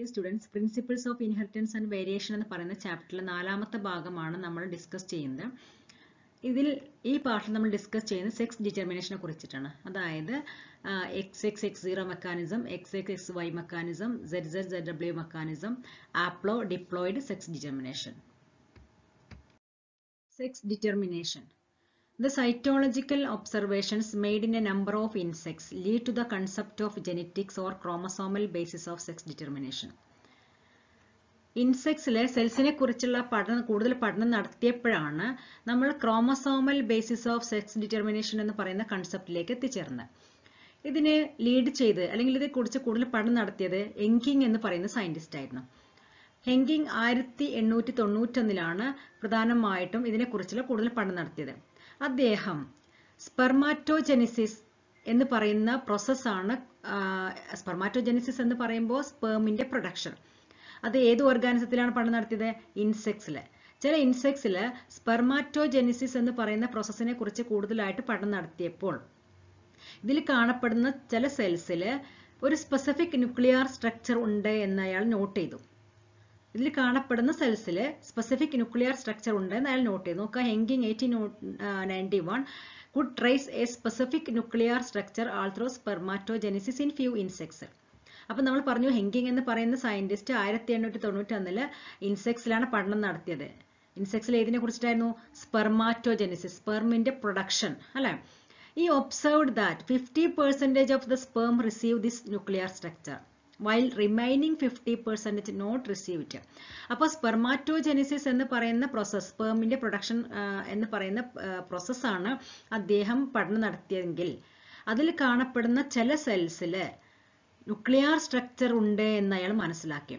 Dear students, Principles of Inheritance and Variation എന്ന് പറയുന്ന ചാപ്റ്ററിലെ നാലാമത്തെ ഭാഗമാണ് നമ്മൾ ഡിസ്കസ് ചെയ്യുന്നത്. ഇതിൽ ഈ പാർട്ടിൽ നമ്മൾ ഡിസ്കസ് ചെയ്യുന്നത് സെക്സ് ഡിറ്റർമിനേഷനെ കുറിച്ചിട്ടാണ്. അതായത് XX, X0 mechanism, XXY mechanism, ZZ, mechanism, haplodiploid sex determination. Sex determination. The cytological observations made in a number of insects lead to the concept of genetics or chromosomal basis of sex determination. ഇൻസെക്ട്സിലെ സെൽസിനെ കുറിച്ചുള്ള കൂടുതൽ പഠനം നടത്തിയപ്പോഴാണ് നമ്മൾ chromosomal basis of sex determination എന്ന് പറയുന്ന കൺസെപ്റ്റിലേക്ക് എത്തിച്ചേർന്നത്. ഇതിനെ lead ചെയ്ത് അല്ലെങ്കിൽ ഇതേക്കുറിച്ച് കൂടുതൽ പഠനം നടത്തിയത് എങ്കിങ് എന്ന് പറയുന്ന സയന്റിസ്റ്റ് ആയിരുന്നു. ഹെങ്കിങ് 1891 പ്രധാനമായിട്ടും ഇതിനെക്കുറിച്ചുള്ള കൂടുതൽ പഠനം നടത്തിയത്. അദ്ദേഹം സ്പെർമാറ്റോജെനിസിസ് എന്ന് പറയുന്ന പ്രോസസ്സാണ്. സ്പെർമാറ്റോജെനിസിസ് എന്ന് പറയുമ്പോൾ സ്പേമിന്റെ പ്രൊഡക്ഷൻ. അത് ഏത് ഓർഗാനിസത്തിലാണ് പഠനം നടത്തിയത്? ഇൻസെക്ട്സില്. ചില ഇൻസെക്ട്സില് സ്പെർമാറ്റോജെനിസിസ് എന്ന് പറയുന്ന പ്രോസസ്സിനെ കുറിച്ച് കൂടുതലായിട്ട് പഠനം നടത്തിയപ്പോൾ ഇതിൽ കാണപ്പെടുന്ന ചില സെൽസില് ഒരു സ്പെസിഫിക് ന്യൂക്ലിയർ സ്ട്രക്ചർ ഉണ്ട് എന്ന് അയാൾ നോട്ട് ചെയ്തു. ഇതിൽ കാണപ്പെടുന്ന സെൽസില് സ്പെസിഫിക് ന്യൂക്ലിയർ സ്ട്രക്ചർ ഉണ്ട് എന്ന് അയാൾ നോട്ട് ചെയ്തു. നോക്കുക, ഹെങ്കിങ് 1891 could trace a specific nuclear structure although spermatogenesis in few insects. അപ്പൊ നമ്മൾ പറഞ്ഞു, ഹെങ്കിങ് എന്ന് പറയുന്ന സയന്റിസ്റ്റ് 1891 ഇൻസെക്ട്സിലാണ് പഠനം നടത്തിയത്. ഇൻസെക്ട്സിൽ ഏതിനെ കുറിച്ചിട്ടായിരുന്നു? സ്പെർമാറ്റോജെനിസിസ്, സ്പെർമിന്റെ പ്രൊഡക്ഷൻ അല്ലെ. ഈ observed that 50% of the sperm receive this nuclear structure while remaining 50% not receive it. അപ്പോൾ സ്പെർമാറ്റോജെനിസിസ് എന്ന് പറയുന്ന പ്രോസസ്, സ്പെർമിന്റെ പ്രൊഡക്ഷൻ എന്ന് പറയുന്ന പ്രോസസ്സാണ് അദ്ദേഹം പഠനം നടത്തിയെങ്കിൽ അതിൽ കാണപ്പെടുന്ന ചില സെൽസില് ന്യൂക്ലിയർ സ്ട്രക്ചർ ഉണ്ട് എന്ന് അയാൾ മനസ്സിലാക്കി.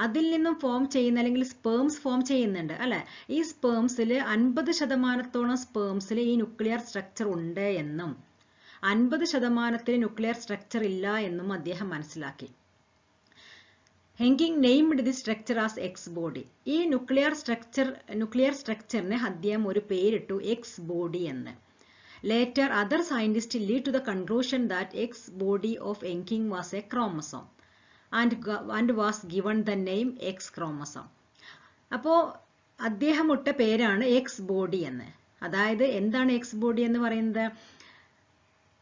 അതിൽ നിന്നും ഫോം ചെയ്യുന്ന അല്ലെങ്കിൽ സ്പേംസ് ഫോം ചെയ്യുന്നുണ്ട് അല്ലെ. ഈ സ്പേംസിൽ 50% സ്പേംസിൽ ഈ ന്യൂക്ലിയർ സ്ട്രക്ചർ ഉണ്ട് എന്നും 50% ന്യൂക്ലിയർ സ്ട്രക്ചർ ഇല്ല എന്നും അദ്ദേഹം മനസ്സിലാക്കി. Henking named the structure as X body. ഈ ന്യൂക്ലിയർ സ്ട്രക്ചറിന് അദ്ദേഹം ഒരു പേരിട്ടു എക്സ് ബോഡി എന്ന്. Later, other scientists lead to the conclusion that X body of Henking was a chromosome and was given the name X chromosome. അപ്പോൾ അദ്ദേഹം ഇട്ട പേരാണ് എക്സ് ബോഡി എന്ന്. അതായത് എന്താണ് എക്സ് ബോഡി എന്ന് പറയുന്നത്?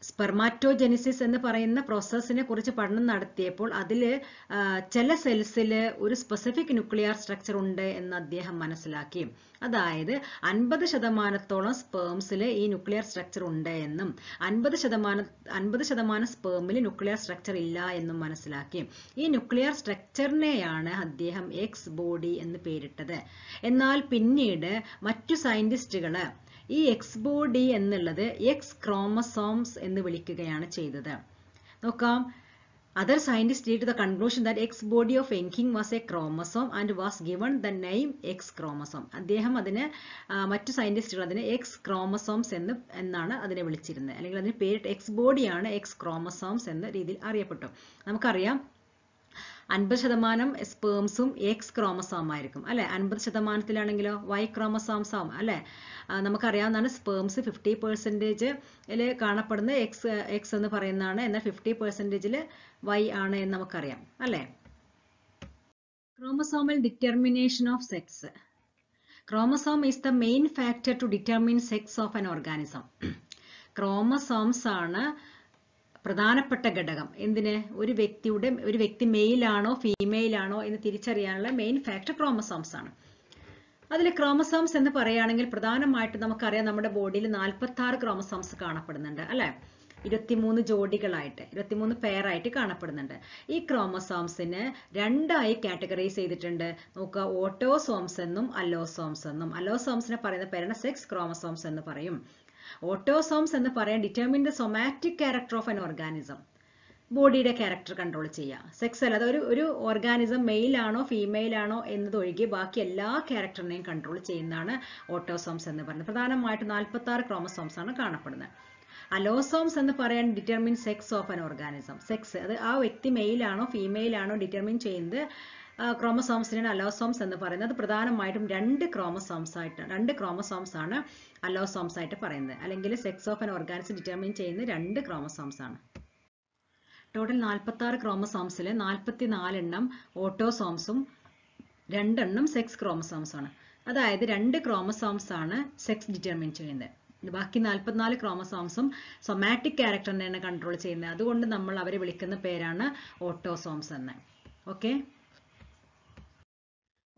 സ്പെർമാറ്റോജെനിസിസ് എന്ന് പറയുന്ന പ്രോസസ്സിനെ കുറിച്ച് പഠനം നടത്തിയപ്പോൾ അതിൽ ചില സെൽസിൽ ഒരു സ്പെസിഫിക് ന്യൂക്ലിയർ സ്ട്രക്ചർ ഉണ്ട് എന്ന് അദ്ദേഹം മനസ്സിലാക്കി. അതായത് 50% സ്പേംസിൽ ഈ ന്യൂക്ലിയർ സ്ട്രക്ചർ ഉണ്ട് എന്നും 50% സ്പേമിൽ ന്യൂക്ലിയർ സ്ട്രക്ചർ ഇല്ല എന്നും മനസ്സിലാക്കി. ഈ ന്യൂക്ലിയർ സ്ട്രക്ചറിനെയാണ് അദ്ദേഹം എക്സ് ബോഡി എന്ന് പേരിട്ടത്. എന്നാൽ പിന്നീട് മറ്റു സയന്റിസ്റ്റുകള് ഈ എക്സ് ബോഡി എന്നുള്ളത് എക്സ് ക്രോമസോംസ് എന്ന് വിളിക്കുകയാണ് ചെയ്തത്. നോക്കാം, other scientists lead to the conclusion that X body of Henking was a chromosome and was given the name X chromosome. അദ്ദേഹം അതിനെ മറ്റു സയന്റിസ്റ്റുകൾ അതിനെ എക്സ് ക്രോമസോംസ് എന്നാണ് അതിനെ വിളിച്ചിരുന്നത്. അല്ലെങ്കിൽ അതിന് പേരിട്ട് എക്സ് ബോഡിയാണ് എക്സ് ക്രോമസോംസ് എന്ന രീതിയിൽ അറിയപ്പെട്ടു. നമുക്കറിയാം 50% സ്പേംസും എക്സ് ക്രോമസോം ആയിരിക്കും അല്ലെ. 50%-ലാണെങ്കിലോ വൈ ക്രോമസോംസ് ആവും അല്ലെ. നമുക്കറിയാവുന്നതാണ് സ്പേംസ് 50% കാണപ്പെടുന്ന എക്സ് എന്ന് പറയുന്നതാണ്, എന്നാൽ 50% വൈ ആണ് എന്ന് നമുക്കറിയാം അല്ലെ. Chromosomal determination of sex. Chromosome is the main factor to determine sex of an organism. Chromosomes ആണ് പ്രധാനപ്പെട്ട ഘടകം. എന്തിന്? ഒരു വ്യക്തി മെയിൽ ആണോ ഫീമെയിൽ ആണോ എന്ന് തിരിച്ചറിയാനുള്ള മെയിൻ ഫാക്ടർ ക്രോമസോംസ് ആണ്. അതിൽ ക്രോമസോംസ് എന്ന് പറയുകയാണെങ്കിൽ പ്രധാനമായിട്ട് നമുക്കറിയാം നമ്മുടെ ബോഡിയിൽ 46 ക്രോമസോംസ് കാണപ്പെടുന്നുണ്ട് അല്ലെ. 23 ജോഡികളായിട്ട് 23 പെയറായിട്ട് കാണപ്പെടുന്നുണ്ട്. ഈ ക്രോമസോംസിന് രണ്ടായി കാറ്റഗറൈസ് ചെയ്തിട്ടുണ്ട്. നോക്കുക, ഓട്ടോസോംസ് എന്നും അല്ലോസോംസ് എന്നും. അല്ലോസോംസിനെ പറയുന്ന പേരാണ് സെക്സ് ക്രോമസോംസ് എന്ന് പറയും. ഓട്ടോസോംസ് എന്ന് പറയാൻ determine the somatic character of an organism, ബോഡിയുടെ ക്യാരക്ടർ കൺട്രോൾ ചെയ്യുക. സെക്സ് അല്ലാതെ ഒരു ഓർഗാനിസം മെയിൽ ആണോ ഫീമെയിൽ ആണോ എന്നതൊഴികെ ബാക്കി എല്ലാ ക്യാരക്ടറിനെയും കൺട്രോൾ ചെയ്യുന്നതാണ് ഓട്ടോസോംസ് എന്ന് പറയുന്നത്. പ്രധാനമായിട്ട് 46 ക്രോമസോംസ് ആണ് കാണപ്പെടുന്നത്. അലോസോംസ് എന്ന് പറയാൻ determine sex of an organism. Sex അത് ആ വ്യക്തി മെയിൽ ആണോ ഫീമെയിൽ ആണോ ഡിറ്റർമിൻ ചെയ്യുന്നത് ക്രോമസോംസിനാണ് അലോസോംസ് എന്ന് പറയുന്നത്. പ്രധാനമായിട്ടും 2 ക്രോമസോംസ് ആണ് അലോസോംസ് ആയിട്ട് പറയുന്നത്. അല്ലെങ്കിൽ sex of an organism determine ചെയ്യുന്ന 2 ക്രോമസോംസ് ആണ്. ടോട്ടൽ 46 ക്രോമസോംസിൽ 44 എണ്ണം ഓട്ടോസോംസും 2 എണ്ണം സെക്സ് ക്രോമസോംസ് ആണ്. അതായത് 2 ക്രോമസോംസ് ആണ് സെക്സ് ഡിറ്റർമിൻ ചെയ്യുന്നത്. ബാക്കി 44 ക്രോമസോംസും സൊമാറ്റിക് ക്യാരക്ടറിനെയാണ് കൺട്രോൾ ചെയ്യുന്നത്. അതുകൊണ്ട് നമ്മൾ അവരെ വിളിക്കുന്ന പേരാണ് ഓട്ടോസോംസ് എന്ന്. Okay,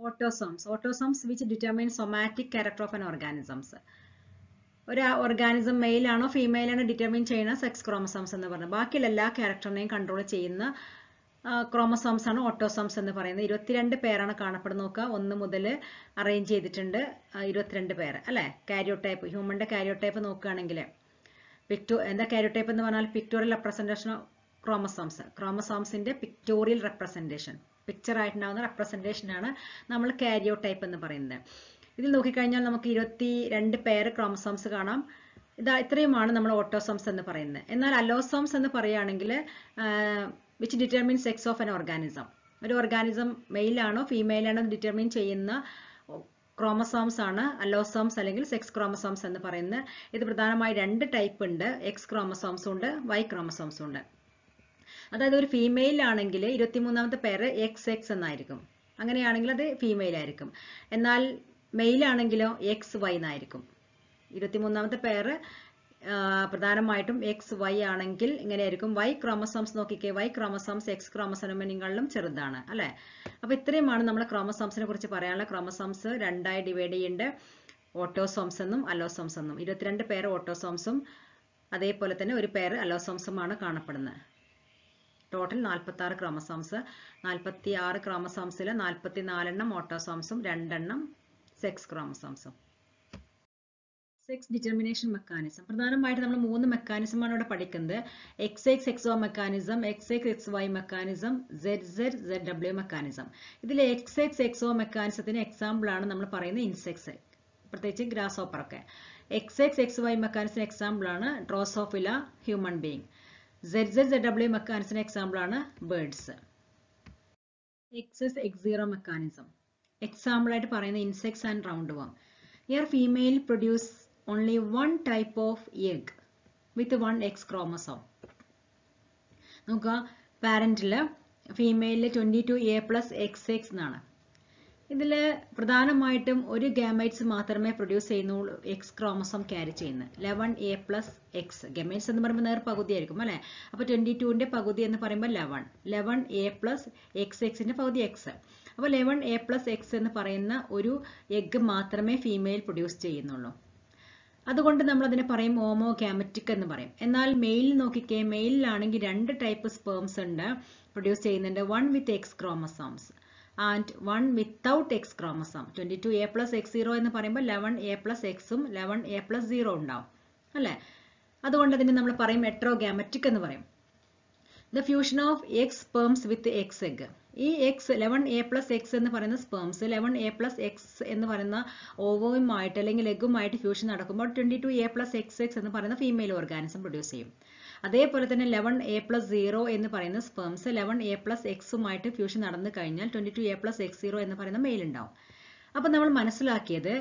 autosomes which determine somatic character of an organisms. ഒരു ഓർഗാനിസം മെയിൽ ആണോ ഫീമെയിൽ ആണോ ഡിറ്റർമിൻ ചെയ്യുന്ന സെക്സ് ക്രോമസോംസ് എന്ന് പറഞ്ഞത്. ബാക്കിയുള്ള എല്ലാ ക്യാരക്ടറിനെയും കൺട്രോൾ ചെയ്യുന്ന ക്രോമസോംസ് ആണ് ഓട്ടോസോംസ് എന്ന് പറയുന്നത്. 22 പേരാണ് കാണപ്പെടുന്നത്. നോക്കുക, 1 മുതൽ അറേഞ്ച് ചെയ്തിട്ടുണ്ട് 22 പേര് അല്ലെ. കാരിയോടൈപ്പ്, ഹ്യൂമന്റെ കാരിയോടൈപ്പ് നോക്കുകയാണെങ്കിൽ എന്താ കാരിയോടൈപ്പ് എന്ന് പറഞ്ഞാൽ പിക്ടോറിയൽ റെപ്രസെന്റേഷൻ ഓഫ് ക്രോമസോംസ്. ക്രോമസോംസിന്റെ പിക്ടോറിയൽ റെപ്രസെന്റേഷൻ, പിക്ചർ ആയിട്ടുണ്ടാവുന്ന റെപ്രസെന്റേഷൻ ആണ് നമ്മൾ കാരിയോടൈപ്പ് എന്ന് പറയുന്നത്. ഇതിൽ നോക്കിക്കഴിഞ്ഞാൽ നമുക്ക് 22 പേര് ക്രോമസോംസ് കാണാം. ഇത്രയുമാണ് നമ്മൾ ഓട്ടോസോംസ് എന്ന് പറയുന്നത്. എന്നാൽ അലോസോംസ് എന്ന് പറയുകയാണെങ്കിൽ which determine sex of an organism. ഒരു ഓർഗാനിസം മെയിൽ ആണോ ഫീമെയിൽ ആണോ ഡിറ്റർമിൻ ചെയ്യുന്ന ക്രോമസോംസ് ആണ് അലോസോംസ് അല്ലെങ്കിൽ സെക്സ് ക്രോമസോംസ് എന്ന് പറയുന്നത്. ഇത് പ്രധാനമായി 2 ടൈപ്പ് ഉണ്ട്. എക്സ് ക്രോമസോംസും ഉണ്ട്, വൈ ക്രോമസോംസും ഉണ്ട്. അതായത് ഒരു ഫീമെയിൽ ആണെങ്കിൽ 23ാമത്തെ പേര് XX എന്നായിരിക്കും. അങ്ങനെയാണെങ്കിൽ അത് ഫീമെയിൽ ആയിരിക്കും. എന്നാൽ മെയിൽ ആണെങ്കിലോ XY എന്നായിരിക്കും. 23ാമത്തെ പേര് പ്രധാനമായിട്ടും XY ആണെങ്കിൽ ഇങ്ങനെയായിരിക്കും. വൈ ക്രോമസോംസ് നോക്കിക്കേ, വൈ ക്രോമസോംസ് എക്സ് ക്രോമസോമിനെക്കാളും ചെറുതാണ് അല്ലെ. അപ്പൊ ഇത്രയുമാണ് നമ്മൾ ക്രോമസോംസിനെ കുറിച്ച് പറയാനുള്ള. ക്രോമസോംസ് 2ആയി ഡിവൈഡ് ചെയ്യുന്നുണ്ട്, ഓട്ടോസോംസ് എന്നും അലോസോംസ് എന്നും. 22 പേര് ഓട്ടോസോംസും അതേപോലെ തന്നെ ഒരു പേര് അലോസോംസുമാണ് കാണപ്പെടുന്നത്. Total 46 chromosomes. 46 ക്രോമസോംസിൽ 44 എണ്ണം ഓട്ടോസോംസും 2 എണ്ണം സെക്സ് ക്രോമസോംസും. Sex determination mechanism. പ്രധാനമായിട്ട് നമ്മൾ 3 മെക്കാനിസമാണ് ഇവിടെ പഠിക്കുന്നത്. XXXO mechanism, XXXY mechanism, ZZZW mechanism. ഇതിൽ XXXO മെക്കാനിസത്തിന് എക്സാമ്പിൾ ആണ് നമ്മൾ പറയുന്ന ഇൻസെക്ട്സ്, പ്രത്യേകിച്ച് ഗ്രാസ് ഹോപ്പർ ഒക്കെ. XXXY മെക്കാനിസത്തിന് എക്സാമ്പിൾ ആണ് ഡ്രോസോഫില, ഹ്യൂമൻ ബീയിങ്. ZZZW മെക്കാനിസത്തിന് എക്സാമ്പിൾ ആണ് ബേർഡ്സ്. XSX0 മെക്കാനിസം എക്സാമ്പിൾ ആയിട്ട് പറയുന്ന insects and round worm. Here female produce only one type of egg with one X chromosome. നോക്കുക, പാരന്റില് ഫീമെയിലില് 22A+XX എന്നാണ്. ഇതിൽ പ്രധാനമായിട്ടും ഒരു ഗാമൈറ്റ്സ് മാത്രമേ പ്രൊഡ്യൂസ് ചെയ്യുന്നുള്ളൂ എക്സ് ക്രോമസോം ക്യാരി ചെയ്യുന്നത്. 11A+X. ഗാമൈറ്റ്സ് എന്ന് പറയുമ്പോൾ നേർ പകുതി ആയിരിക്കും അല്ലെ. അപ്പൊ 22ന്റെ പകുതി എന്ന് പറയുമ്പോൾ 11A+XX പകുതി എക്സ്. അപ്പൊ 11A+X എന്ന് പറയുന്ന ഒരു എഗ് മാത്രമേ ഫീമെയിൽ പ്രൊഡ്യൂസ് ചെയ്യുന്നുള്ളൂ. അതുകൊണ്ട് നമ്മൾ അതിനെ പറയും ഓമോഗാമറ്റിക് എന്ന് പറയും. എന്നാൽ മെയിൽ നോക്കിക്കേ, മെയിലാണെങ്കിൽ 2 ടൈപ്പ് സ്പേംസ് ഉണ്ട് പ്രൊഡ്യൂസ് ചെയ്യുന്നുണ്ട്. 1 with X chromosomes and 1 without X chromosome. 22A+X0 എന്ന് പറയുമ്പോൾ 11A+Xഉം 11A+0 ഉണ്ടാവും അല്ലെ. അതുകൊണ്ട് അതിനെ നമ്മൾ പറയും ഹെറ്ററോഗാമറ്റിക് എന്ന് പറയും. The fusion of X sperms with X egg. ഈ എക്സ് 11A+X എന്ന് പറയുന്ന സ്പേംസ് 11A+X എന്ന് പറയുന്ന ഓവവുമായിട്ട് അല്ലെങ്കിൽ എഗുമായിട്ട് ഫ്യൂഷൻ നടക്കുമ്പോൾ 22A+XX എന്ന് പറയുന്ന ഫീമെയിൽ ഓർഗാനിസം പ്രൊഡ്യൂസ് ചെയ്യും. അതേപോലെ തന്നെ 11A+0 എന്ന് പറയുന്ന സ്പേംസ് 11A+Xുമായിട്ട് ഫ്യൂഷൻ നടന്നു കഴിഞ്ഞാൽ 22A+X0 എന്ന് പറയുന്ന മെയിൽ ഉണ്ടാവും. അപ്പൊ നമ്മൾ മനസ്സിലാക്കിയത്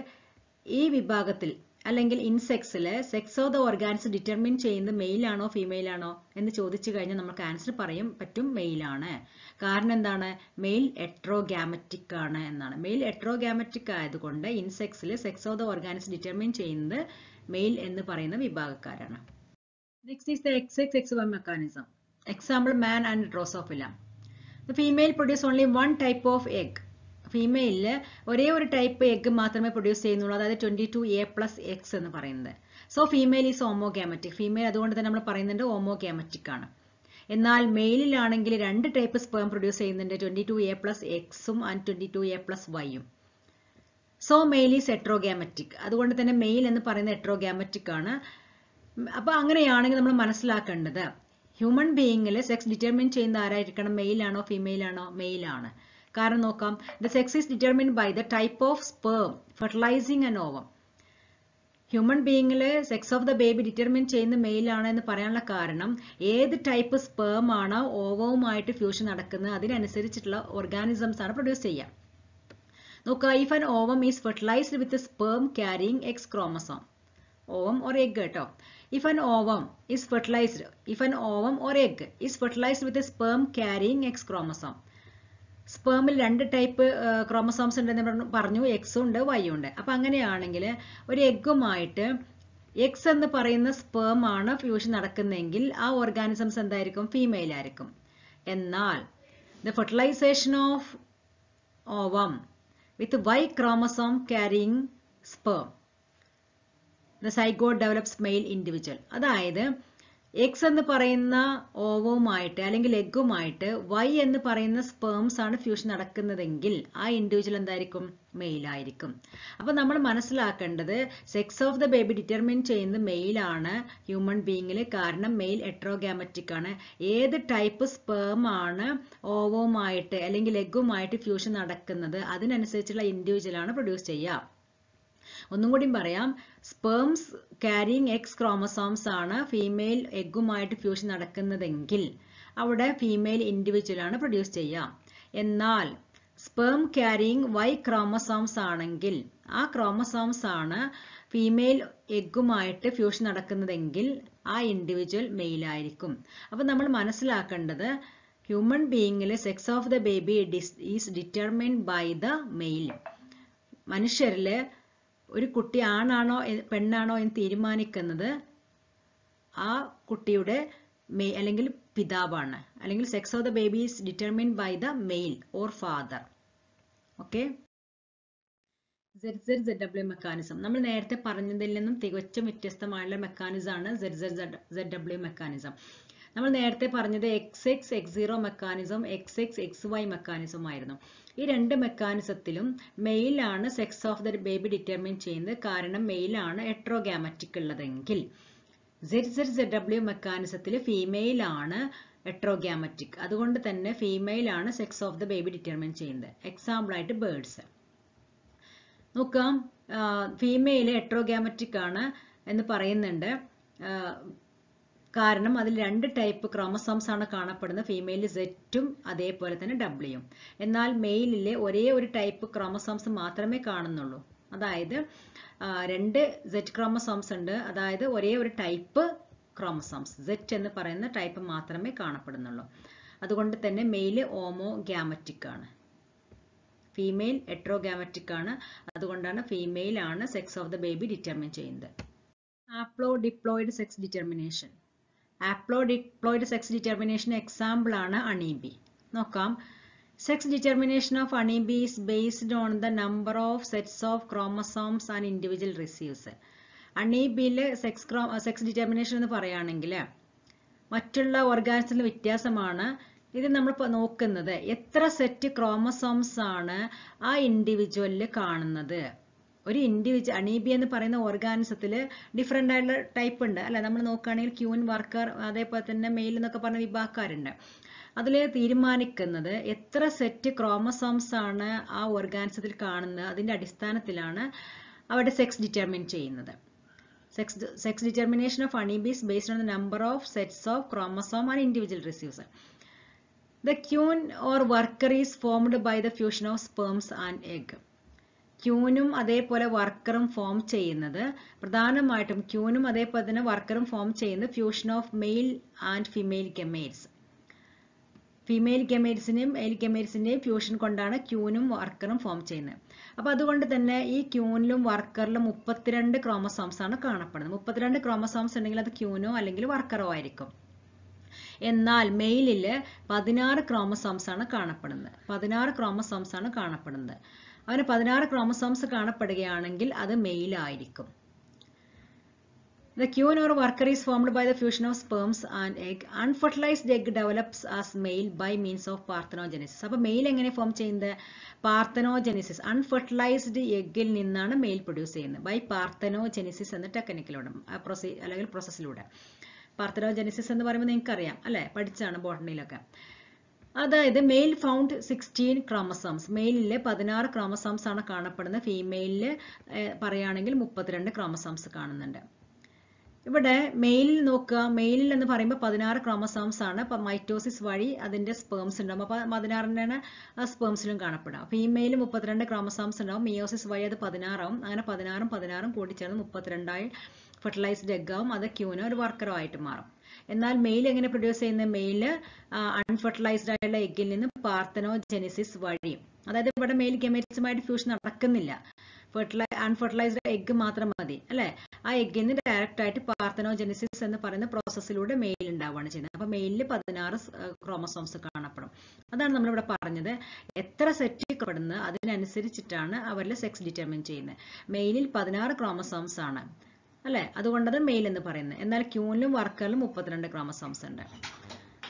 ഈ വിഭാഗത്തിൽ അല്ലെങ്കിൽ ഇൻസെക്ട്സില് sex of the organism determine ചെയ്യുന്നത് മെയിൽ ആണോ ഫീമെയിൽ ആണോ എന്ന് ചോദിച്ചു കഴിഞ്ഞാൽ നമുക്ക് ആൻസർ പറയും പറ്റും മെയിൽ ആണ്. കാരണം എന്താണ്? മെയിൽ ഹെറ്ററോഗാമറ്റിക് ആണ് എന്നാണ്. മെയിൽ ഹെറ്ററോഗാമറ്റിക് ആയതുകൊണ്ട് ഇൻസെക്ട്സില് sex of the organism determine ചെയ്യുന്നത് മെയിൽ എന്ന് പറയുന്ന വിഭാഗക്കാരാണ്. Next is the XXXY mechanism. Example, man and Drosophila. The female produce only one type of egg. ഫീമെയിലില് ഒരേ ഒരു ടൈപ്പ് എഗ് മാത്രമേ പ്രൊഡ്യൂസ് ചെയ്യുന്നുള്ളൂ, അതായത് 22A+X എന്ന് പറയുന്നത്. So female is homogametic. Female അതുകൊണ്ട് തന്നെ നമ്മൾ പറയുന്നുണ്ട് ഓമോഗാമറ്റിക് ആണ്. എന്നാൽ മെയിലിലാണെങ്കിൽ 2 ടൈപ്പ് സ്പേം പ്രൊഡ്യൂസ് ചെയ്യുന്നുണ്ട്, 22A+Xഉം ആൻഡ് 22A+Yഉം. So male is heterogametic. അതുകൊണ്ട് തന്നെ മെയിൽ എന്ന് പറയുന്നത് ഹെറ്ററോഗാമറ്റിക് ആണ്. അപ്പൊ അങ്ങനെയാണെങ്കിൽ നമ്മൾ മനസ്സിലാക്കേണ്ടത് ഹ്യൂമൻ ബീയിങ്ങില് സെക്സ് ഡിറ്റർമിൻ ചെയ്യുന്ന ആരായിരിക്കണം? മെയിൽ ആണോ ഫീമെയിൽ ആണോ? മെയിൽ ആണ്. കാരണം നോക്കാം, the sex is determined by the type of sperm fertilising an ovum. Human ബീയിങ്ങില് sex of the baby determine ചെയ്യുന്ന മെയിൽ ആണ് എന്ന് പറയാനുള്ള കാരണം ഏത് ടൈപ്പ് സ്പേം ആണോ ഓവവുമായിട്ട് ഫ്യൂഷൻ നടക്കുന്നത് അതിനനുസരിച്ചിട്ടുള്ള ഓർഗാനിസംസ് ആണ് പ്രൊഡ്യൂസ് ചെയ്യുക. നോക്കുക, if an ovum is fertilised with sperm carrying X chromosome, ovum or egg കേട്ടോ. If an ovum is fertilized, if an ovum or egg is fertilized with a sperm carrying X chromosome. സ്പേമിൽ 2 type chromosomes ഉണ്ടെന്ന് പറഞ്ഞു, എക്സും ഉണ്ട് വൈയും ഉണ്ട്. അപ്പൊ അങ്ങനെയാണെങ്കിൽ ഒരു എഗ്ഗുമായിട്ട് X എന്ന് പറയുന്ന സ്പേം ആണ് ഫ്യൂഷൻ നടക്കുന്നതെങ്കിൽ ആ ഓർഗാനിസംസ് എന്തായിരിക്കും? ഫീമെയിൽ ആയിരിക്കും. എന്നാൽ the fertilization of ovum with Y chromosome carrying sperm, the zygote develops male individual. അതായത് എക്സ് എന്ന് പറയുന്ന ഓവവുമായിട്ട് അല്ലെങ്കിൽ എഗ്ഗുമായിട്ട് വൈ എന്ന് പറയുന്ന സ്പേംസ് ആണ് ഫ്യൂഷൻ നടക്കുന്നതെങ്കിൽ ആ ഇൻഡിവിജ്വൽ എന്തായിരിക്കും? മെയിൽ ആയിരിക്കും. അപ്പൊ നമ്മൾ മനസ്സിലാക്കേണ്ടത് sex of the baby determine ചെയ്യുന്നത് മെയിൽ ആണ് ഹ്യൂമൻ ബീയിങ്ങിൽ. കാരണം മെയിൽ എട്രോഗാമറ്റിക് ആണ്. ഏത് ടൈപ്പ് സ്പേം ആണ് ഓവവുമായിട്ട് അല്ലെങ്കിൽ എഗ്ഗുമായിട്ട് ഫ്യൂഷൻ നടക്കുന്നത് അതിനനുസരിച്ചുള്ള ഇൻഡിവിജ്വൽ ആണ് പ്രൊഡ്യൂസ് ചെയ്യുക. ഒന്നും കൂടി പറയാം, സ്പേംസ് ക്യാരിങ് എക്സ് ക്രോമസോംസ് ആണ് ഫീമെയിൽ എഗ്ഗുമായിട്ട് ഫ്യൂഷൻ നടക്കുന്നതെങ്കിൽ അവിടെ ഫീമെയിൽ ഇൻഡിവിജ്വൽ ആണ് പ്രൊഡ്യൂസ് ചെയ്യുക. എന്നാൽ സ്പേം ക്യാരിങ് വൈ ക്രോമസോംസ് ആണെങ്കിൽ ആ ക്രോമസോംസ് ആണ് ഫീമെയിൽ എഗ്ഗുമായിട്ട് ഫ്യൂഷൻ നടക്കുന്നതെങ്കിൽ ആ ഇൻഡിവിജ്വൽ മെയിൽ ആയിരിക്കും. അപ്പൊ നമ്മൾ മനസ്സിലാക്കേണ്ടത് ഹ്യൂമൻ ബീയിങ്ങിൽ sex of the baby is determined by the male. മനുഷ്യരില് ഒരു കുട്ടി ആണാണോ പെണ്ണാണോ എന്ന് തീരുമാനിക്കുന്നത് ആ കുട്ടിയുടെ അല്ലെങ്കിൽ പിതാവാണ്. അല്ലെങ്കിൽ sex of the baby is determined by the male or father. Okay. ZZZW mechanism നമ്മൾ നേരത്തെ പറഞ്ഞതിൽ നിന്നും തികച്ചും വ്യത്യസ്തമായുള്ള മെക്കാനിസം ആണ് ZZZW മെക്കാനിസം. നമ്മൾ നേരത്തെ പറഞ്ഞത് XX X0 mechanism, XX XY mechanism ആയിരുന്നു. ഈ 2 മെക്കാനിസത്തിലും മെയിലാണ് sex of the baby determine ചെയ്യുന്നത്. കാരണം മെയിലാണ് എട്രോഗാമറ്റിക് ഉള്ളതെങ്കിൽ ZZZW മെക്കാനിസത്തിൽ ഫീമെയിൽ ആണ് എട്രോഗാമറ്റിക്. അതുകൊണ്ട് തന്നെ ഫീമെയിൽ ആണ് sex of the baby determine ചെയ്യുന്നത്. എക്സാമ്പിൾ ആയിട്ട് ബേർഡ്സ് നോക്കാം. ഫീമെയിൽ എട്രോഗാമറ്റിക് ആണ് എന്ന് പറയുന്നുണ്ട്. കാരണം അതിൽ 2 ടൈപ്പ് ക്രോമസോംസ് ആണ് കാണപ്പെടുന്നത്. ഫീമെയിലിൽ സെറ്റും അതേപോലെ തന്നെ ഡബ്ല്യൂയും. എന്നാൽ മെയിലിലെ ഒരേ ഒരു ടൈപ്പ് ക്രോമസോംസ് മാത്രമേ കാണുന്നുള്ളൂ. അതായത് 2 Z ക്രോമസോംസ് ഉണ്ട്. അതായത് ഒരേ ഒരു ടൈപ്പ് ക്രോമസോംസ് Z എന്ന് പറയുന്ന ടൈപ്പ് മാത്രമേ കാണപ്പെടുന്നുള്ളൂ. അതുകൊണ്ട് തന്നെ മെയില് ഓമോഗാമറ്റിക് ആണ്, ഫീമെയിൽ എട്രോഗാമറ്റിക് ആണ്. അതുകൊണ്ടാണ് ഫീമെയിൽ ആണ് sex of the baby determine ചെയ്യുന്നത്. Haplodiploid sex determination. Haplodiploid sex determination example ആണ് അണീബി. നോക്കാം. Sex determination of honeybee is based on the number of sets of chromosomes and individual receives. അണീബിയിലെ sex determination എന്ന് പറയുകയാണെങ്കിൽ മറ്റുള്ള ഓർഗാനിസത്തിൽ വ്യത്യാസമാണ്. ഇത് നമ്മൾ നോക്കുന്നത് എത്ര സെറ്റ് ക്രോമസോംസ് ആണ് ആ ഇൻഡിവിജ്വലിൽ കാണുന്നത്. ഒരു ഇൻഡിവിജ്വൽ അണീബി എന്ന് പറയുന്ന ഓർഗാനിസത്തിൽ ഡിഫറെന്റ് ആയിട്ടുള്ള ടൈപ്പ് ഉണ്ട് അല്ലെ. നമ്മൾ നോക്കുകയാണെങ്കിൽ ക്യൂൻ, വർക്കർ, അതേപോലെ തന്നെ മെയിൽ എന്നൊക്കെ പറഞ്ഞ വിഭാഗക്കാരുണ്ട്. അതിൽ തീരുമാനിക്കുന്നത് എത്ര സെറ്റ് ക്രോമസോംസ് ആണ് ആ ഓർഗാനിസത്തിൽ കാണുന്നത്. അതിന്റെ അടിസ്ഥാനത്തിലാണ് അവരുടെ സെക്സ് ഡിറ്റർമിൻ ചെയ്യുന്നത്. Sex determination of honeybee is based on the number of sets of chromosome and individual receives. The queen or worker is formed by the fusion of sperms and egg. ക്യൂനും അതേപോലെ വർക്കറും form ചെയ്യുന്നത് പ്രധാനമായിട്ടും ക്യൂനും അതേപോലെ തന്നെ വർക്കറും ഫോം ചെയ്യുന്നത് fusion of male and female gametes. Female ഗമേറ്റ്സിന്റെയും മെയിൽ ഗമേറ്റ്സിന്റെയും ഫ്യൂഷൻ കൊണ്ടാണ് ക്യൂനും വർക്കറും ഫോം ചെയ്യുന്നത്. അപ്പൊ അതുകൊണ്ട് തന്നെ ഈ ക്യൂനിലും വർക്കറിലും 32 ക്രോമസോംസ് ആണ് കാണപ്പെടുന്നത്. 32 ക്രോമസോംസ് ഉണ്ടെങ്കിൽ അത് ക്യൂനോ അല്ലെങ്കിൽ വർക്കറോ ആയിരിക്കും. എന്നാൽ മെയിലില് 16 ക്രോമസോംസ് ആണ് കാണപ്പെടുന്നത്. 16 ക്രോമസോംസ് ആണ് കാണപ്പെടുന്നത്. അവന് 16 ക്രോമസോംസ് കാണപ്പെടുകയാണെങ്കിൽ അത് മെയിൽ ആയിരിക്കും. The queen or worker is formed by the fusion of sperms and egg. Unfertilized egg develops as male by means of parthenogenesis. അപ്പൊ മെയിൽ എങ്ങനെ ഫോം ചെയ്യുന്നത്? പാർത്തനോജെനിസിസ്. അൺഫെർട്ടിലൈസ്ഡ് എഗ്ഗിൽ നിന്നാണ് മെയിൽ പ്രൊഡ്യൂസ് ചെയ്യുന്നത് ബൈ പാർത്തനോജെനിസിസ് എന്ന ടെക്നിക്കിലൂടെ അല്ലെങ്കിൽ പ്രോസസ്സിലൂടെ. പാർത്തനോജെനിസിസ് എന്ന് പറയുമ്പോൾ നിങ്ങൾക്കറിയാം അല്ലെ, പഠിച്ചാണ് ബോട്ടണിയിലൊക്കെ. അതായത് മെയിൽ ഫൗണ്ട് 16 ക്രോമസോംസ്. മെയിലില് 16 ക്രോമസോംസ് ആണ് കാണപ്പെടുന്നത്. ഫീമെയിലില് പറയുകയാണെങ്കിൽ 32 ക്രോമസോംസ് കാണുന്നുണ്ട്. ഇവിടെ മെയിലിൽ നോക്കുക, മെയിലിൽ എന്ന് പറയുമ്പോൾ 16 ക്രോമസോംസ് ആണ്. അപ്പൊ മൈറ്റോസിസ് വഴി അതിന്റെ സ്പേംസ് ഉണ്ടാവും. അപ്പൊ 16 സ്പേംസിലും കാണപ്പെടുക. ഫീമെയിൽ 32 ക്രോമസോംസ് ഉണ്ടാവും, മിയോസിസ് വഴി അത് 16 ആവും. അങ്ങനെ 16 കൂടി ചേർന്ന് 32 ഫെർട്ടിലൈസ്ഡ് എഗ് ആവും. അത് ക്യൂനോ ഒരു വർക്കറോ ആയിട്ട് മാറും. എന്നാൽ മെയിൽ എങ്ങനെ പ്രൊഡ്യൂസ് ചെയ്യുന്നത്? മെയിൽ അൺഫെർട്ടിലൈസ്ഡ് ആയിട്ടുള്ള എഗ്ഗിൽ നിന്ന് പാർത്തനോജെനിസിസ് വഴി, അതായത് ഇവിടെ മെയിൽ ഗമേറ്റ്സുമായിട്ട് ഫ്യൂഷൻ നടക്കുന്നില്ല, അൺഫെർട്ടിലൈസ്ഡ് എഗ്ഗ് മാത്രം മതി അല്ലെ. ആ എഗ്ഗിൽ നിന്ന് ഡയറക്റ്റ് ആയിട്ട് പാർത്തനോജെനിസിസ് എന്ന് പറയുന്ന പ്രോസസ്സിലൂടെ മെയിൽ ഉണ്ടാവുകയാണ് ചെയ്യുന്നത്. അപ്പൊ മെയിലിൽ 16 ക്രോമസോംസ് കാണപ്പെടും. അതാണ് നമ്മളിവിടെ പറഞ്ഞത്. എത്ര സെറ്റ് പെടുന്നത് അതിനനുസരിച്ചിട്ടാണ് അവരിൽ സെക്സ് ഡിറ്റർമിൻ ചെയ്യുന്നത്. മെയിലിൽ 16 ക്രോമസോംസ് ആണ് അല്ലെ, അതുകൊണ്ടത് മെയിൽ എന്ന് പറയുന്നത്. എന്നാൽ ക്യൂനിലും വർക്കറിലും 32 ക്രോമസോംസ് ഉണ്ട്.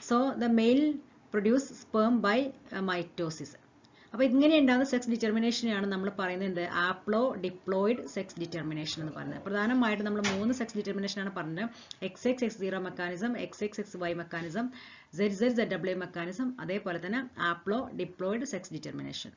So the male produce sperm by mitosis. അപ്പൊ ഇങ്ങനെ ഉണ്ടാകുന്ന സെക്സ് ഡിറ്റർമിനേഷനെയാണ് നമ്മൾ പറയുന്നത് ആപ്ലോ ഡിപ്ലോയിഡ് സെക്സ് ഡിറ്റർമിനേഷൻ എന്ന് പറയുന്നത്. പ്രധാനമായിട്ട് നമ്മൾ 3 സെക്സ് ഡിറ്റർമിനേഷൻ ആണ് പറഞ്ഞത്. XX-X0 mechanism, XX-XY mechanism, ZZ-ZW mechanism, അതേപോലെ തന്നെ ആപ്ലോ ഡിപ്ലോയിഡ് സെക്സ് ഡിറ്റർമിനേഷൻ.